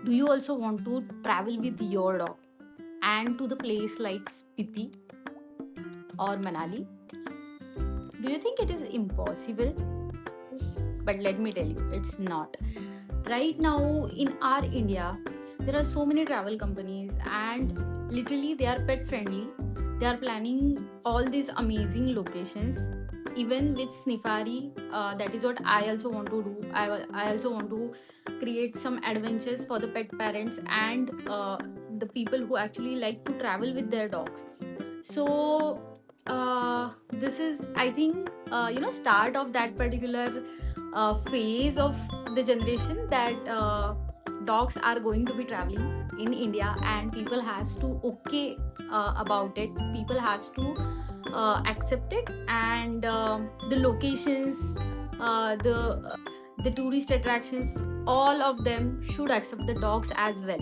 Do you also want to travel with your dog and to the place like Spiti or Manali? Do you think it is impossible? But let me tell you, it's not. Right now in our India, there are so many travel companies and literally they are pet friendly. They are planning all these amazing locations. Even with Snifari, that is what I also want to do. I also want to create some adventures for the pet parents and the people who actually like to travel with their dogs. So this is, I think, start of that particular phase of the generation that dogs are going to be traveling in India, and people has to okay about it. People has to accept it, and the locations, the tourist attractions, all of them should accept the dogs as well.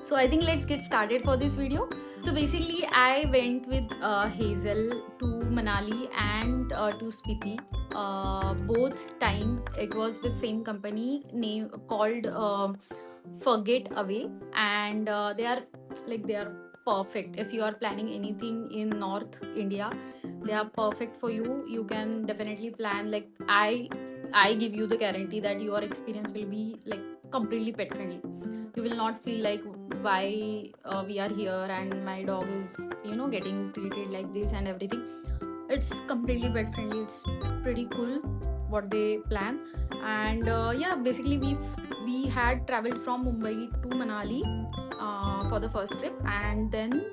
So I think let's get started for this video. So basically, I went with Hazel to Manali and to Spiti. Both time it was with same company name called Forget Away, and they are perfect. If you are planning anything in North India, they are perfect for you. You can definitely plan. Like I give you the guarantee that your experience will be like completely pet friendly. You will not feel like why we are here and my dog is getting treated like this and everything. It's completely pet friendly. It's pretty cool what they plan. And yeah, basically we had traveled from Mumbai to Manali for the first trip, and then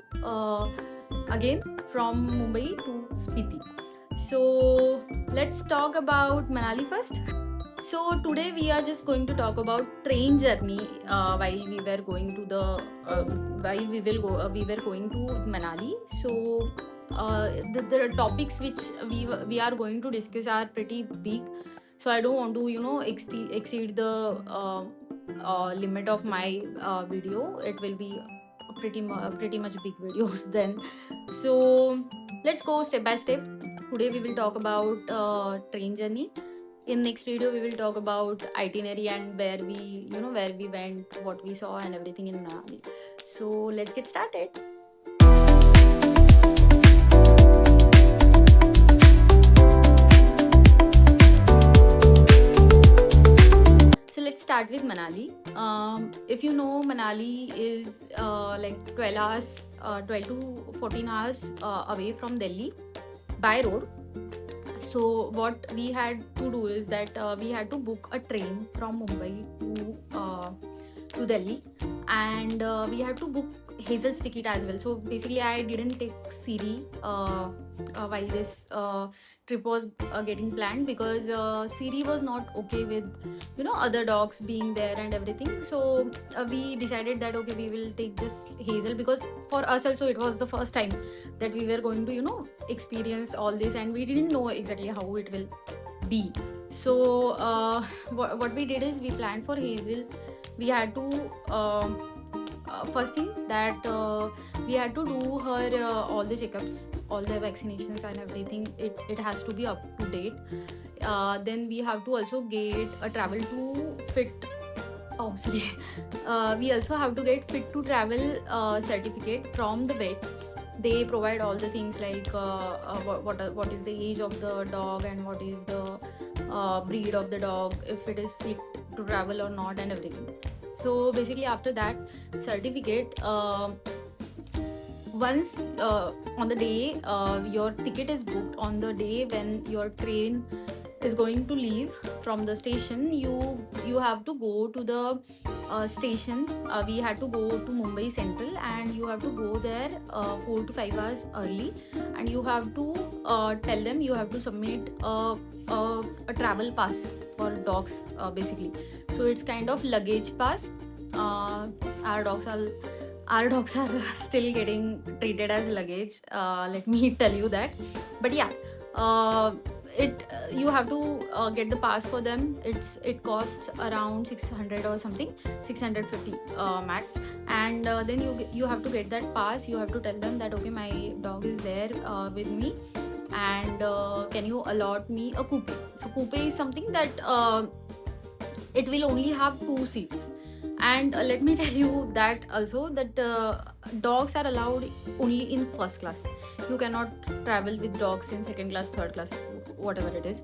again from Mumbai to Spiti. So let's talk about Manali first. So today we are just going to talk about train journey while we were going to the while we were going to Manali. So the topics which we are going to discuss are pretty big. So I don't want to exceed the limit of my video. It will be pretty much big videos then. So let's go step by step. Today we will talk about train journey. In next video we will talk about itinerary and where we went, what we saw and everything in Manali. So let's get started. So let's start with Manali. If you know, Manali is like 12 to 14 hours away from Delhi by road. So what we had to do is that we had to book a train from Mumbai to Delhi, and we had to book Hazel's ticket as well. So basically, I didn't take Siri while this trip was getting planned, because Siri was not okay with other dogs being there and everything. So we decided that okay, we will take just Hazel, because for us also it was the first time that we were going to experience all this, and we didn't know exactly how it will be. So what we did is we planned for Hazel. We had to first thing that we had to do her all the checkups, all the vaccinations and everything. It has to be up to date. Then we have to also get a travel to fit. Oh, sorry. We also have to get fit to travel certificate from the vet. They provide all the things like what is the age of the dog and what is the breed of the dog, if it is fit to travel or not, and everything. So basically after that certificate, once on the day your ticket is booked, on the day when your train is going to leave from the station, you have to go to the station. We had to go to Mumbai Central, and you have to go there 4 to 5 hours early, and you have to tell them you have to submit a travel pass for dogs basically. So it's kind of luggage pass. Our dogs are still getting treated as luggage, let me tell you that. But yeah, you have to get the pass for them. It costs around 600 or something, 650 max. And then you have to get that pass. You have to tell them that okay, my dog is there with me, and can you allot me a coupe. So coupe is something that it will only have 2 seats, And let me tell you that also that dogs are allowed only in first class. You cannot travel with dogs in second class, third class, whatever it is.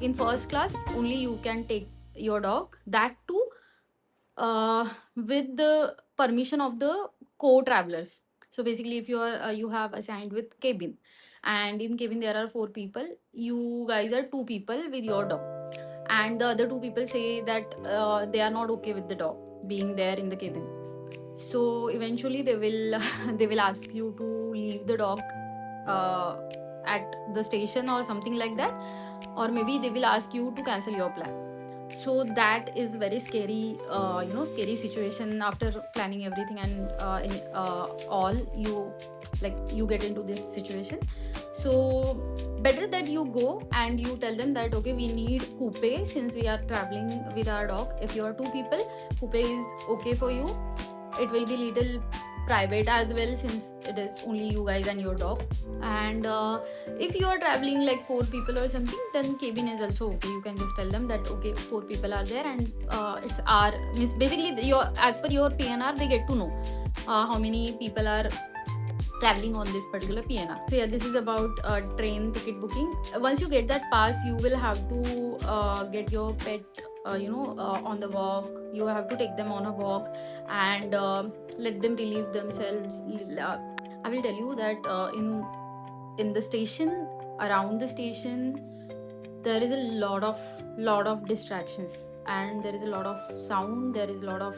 In first class only you can take your dog, that too with the permission of the co-travelers. So basically, if you have assigned with cabin, and in cabin there are 4 people, you guys are 2 people with your dog, and the other 2 people say that they are not okay with the dog being there in the cabin. So eventually they will they will ask you to leave the dog uh, at the station or something like that, or maybe they will ask you to cancel your plan. So that is very scary, scary situation. After planning everything and all, you like you get into this situation. So better that you go and you tell them that okay, we need coupe since we are traveling with our dog. If you are 2 people, coupe is okay for you. It will be little private as well since it is only you guys and your dog. And if you are traveling like 4 people or something, then cabin is also okay. You can just tell them that okay, 4 people are there, and it's our means basically your as per your PNR they get to know how many people are traveling on this particular PNR. So yeah, this is about train ticket booking. Once you get that pass, you will have to get your pet on the walk. You have to take them on a walk and let them relieve themselves. I will tell you that in the station, around the station, there is a lot of distractions, and there is a lot of sound. There is a lot of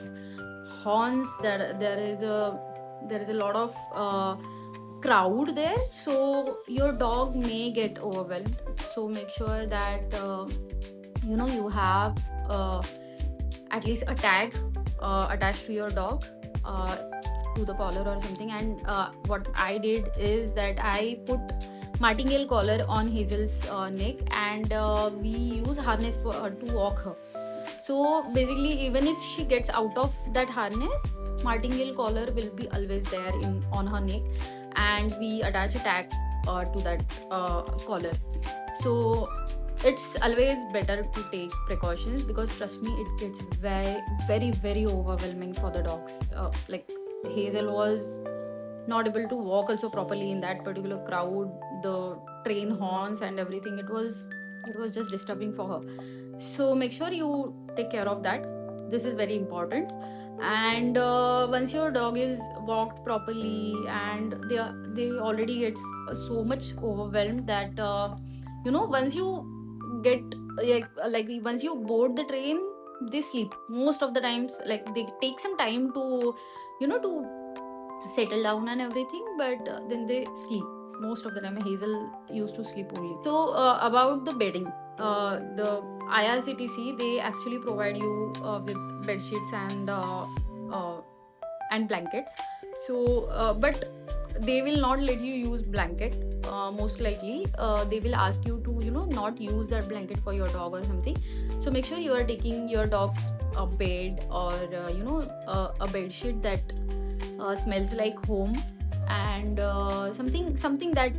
horns. There is a lot of crowd there, so your dog may get overwhelmed. So make sure that you have at least a tag attached to your dog, to the collar or something. And what I did is that I put martingale collar on Hazel's neck, and we use harness for her to walk her. So basically, even if she gets out of that harness, martingale collar will be always there on her neck, and we attach a tag to that collar. So it's always better to take precautions, because trust me, it gets very very very overwhelming for the dogs. Like Hazel was not able to walk also properly in that particular crowd, the train horns and everything. It was just disturbing for her. So make sure you take care of that. This is very important. And once your dog is walked properly, and they already gets so much overwhelmed that once you get like once you board the train, they sleep most of the times. Like they take some time to to settle down and everything, but then they sleep most of the time. Hazel used to sleep only. So about the bedding, the IRCTC, they actually provide you with bed sheets and blankets. So but they will not let you use blanket. Most likely they will ask you to not use that blanket for your dog or something. So make sure you are taking your dog's a bed, or a bed sheet that smells like home, and something that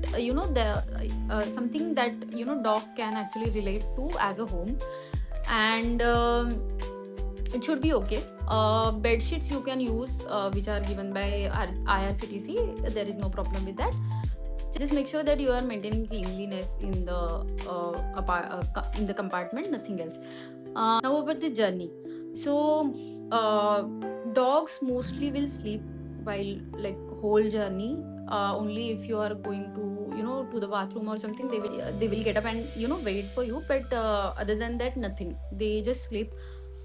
something that dog can actually relate to as a home. And it should be okay. Bed sheets you can use which are given by IRCTC. There is no problem with that. Just make sure that you are maintaining cleanliness in the compartment, nothing else. Now about the journey. So dogs mostly will sleep while like whole journey. Only if you are going to to the bathroom or something, they will get up and wait for you. But other than that, nothing. They just sleep.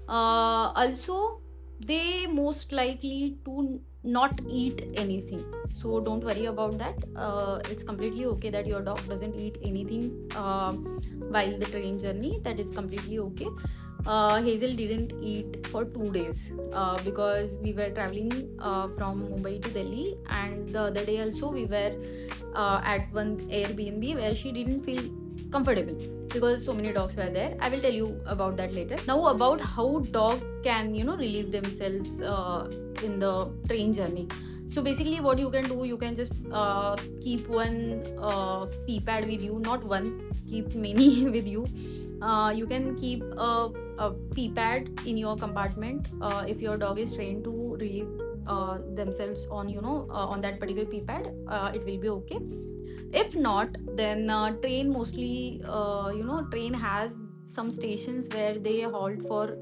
Also, they most likely to not eat anything. So don't worry about that. It's completely okay that your dog doesn't eat anything while the train journey. That is completely okay. Hazel didn't eat for 2 days because we were traveling from Mumbai to Delhi, and the other day also we were at one Airbnb where she didn't feel comfortable because so many dogs were there. I will tell you about that later. Now about how dog can relieve themselves in the train journey. So basically what you can do, you can just keep one pee pad with you. Not one, keep many with you. You can keep a pee pad in your compartment. If your dog is trained to relieve themselves on on that particular pee pad, it will be okay. If not, then train mostly train has some stations where they halt for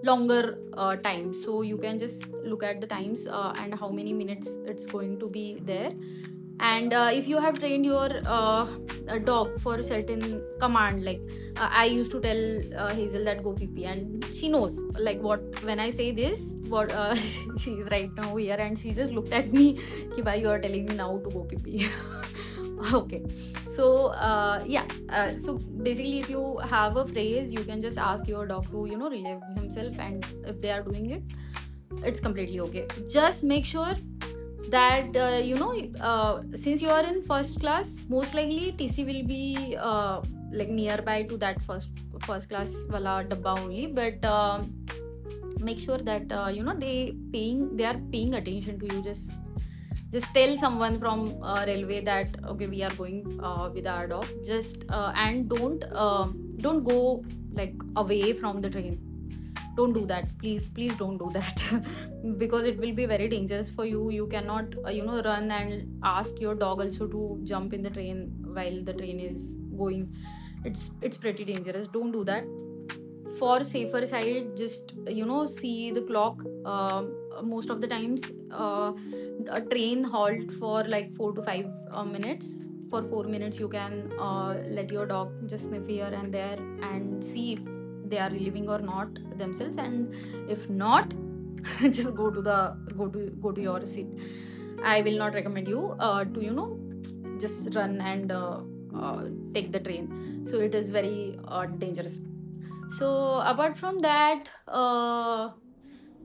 longer time, so you can just look at the times and how many minutes it's going to be there. And if you have trained your dog for a certain command, like I used to tell Hazel that go pee pee, and she knows like what when I say this, what she is right now here, and she just looked at me ki why you are telling me now to go pee pee. Okay, so so basically if you have a phrase, you can just ask your dog to relieve himself, and if they are doing it, it's completely okay. Just make sure that since you are in first class, most likely TC will be like nearby to that first class wala dabba only, but make sure that they are paying attention to you. Just tell someone from railway that okay, we are going with our dog, just and don't go like away from the train. Don't do that, please don't do that. Because it will be very dangerous for you. You cannot run and ask your dog also to jump in the train while the train is going. It's pretty dangerous. Don't do that. For safer side, just see the clock. Most of the times a train halt for like 4 to 5 minutes. For 4 minutes you can let your dog just sniff here and there and see if they are relieving or not themselves, and if not, just go to your seat. I will not recommend you to just run and take the train. So it is very dangerous. So apart from that,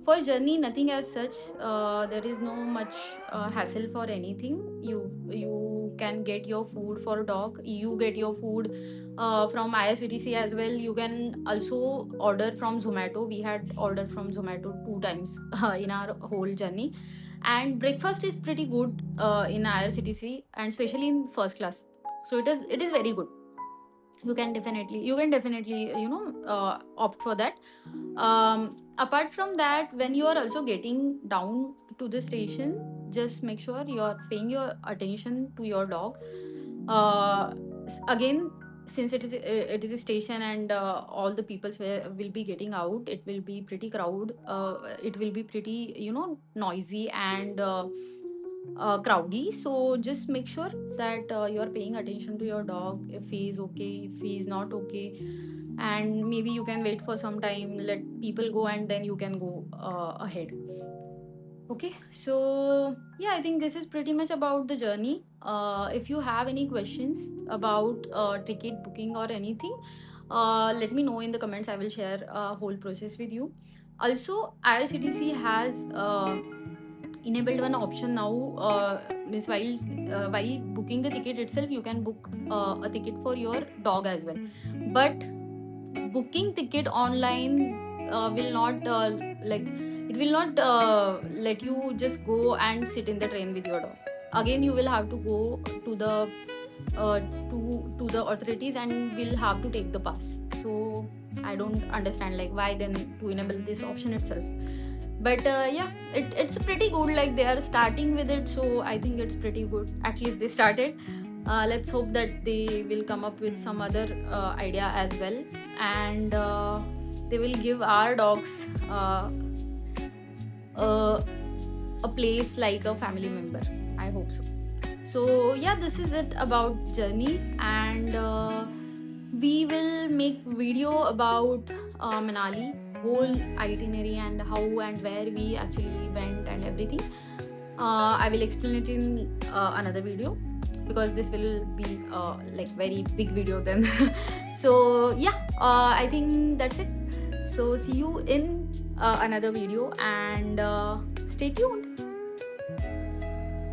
for journey, nothing as such. There is no much hassle for anything. You can get your food for dog. You get your food from IRCTC as well. You can also order from Zomato. We had ordered from Zomato 2 times in our whole journey, and breakfast is pretty good in IRCTC, and especially in first class. So it is very good. You can definitely opt for that. Apart from that, when you are also getting down to the station, just make sure you are paying your attention to your dog. Again, since it is a station, and all the people will be getting out, it will be pretty crowd. It will be pretty noisy and crowdy. So just make sure that you are paying attention to your dog, if he is okay, if he is not okay, and maybe you can wait for some time, let people go, and then you can go ahead. Okay, so yeah, I think this is pretty much about the journey. If you have any questions about ticket booking or anything, let me know in the comments. I will share whole process with you. Also, IRCTC has enabled one option now. Means while booking the ticket itself, you can book a ticket for your dog as well. But booking ticket online will not it will not let you just go and sit in the train with your dog. Again, you will have to go to the authorities and will have to take the pass. So I don't understand like why then to enable this option itself. But yeah, it's pretty good. Like they are starting with it, so I think it's pretty good. At least they started. Let's hope that they will come up with some other idea as well, and they will give our dogs a place like a family member. I hope so. So yeah, this is it about journey, and we will make video about Manali, whole itinerary, and how and where we actually went and everything. I will explain it in another video, because this will be like very big video then. So yeah, I think that's it. So see you in another video, and stay tuned.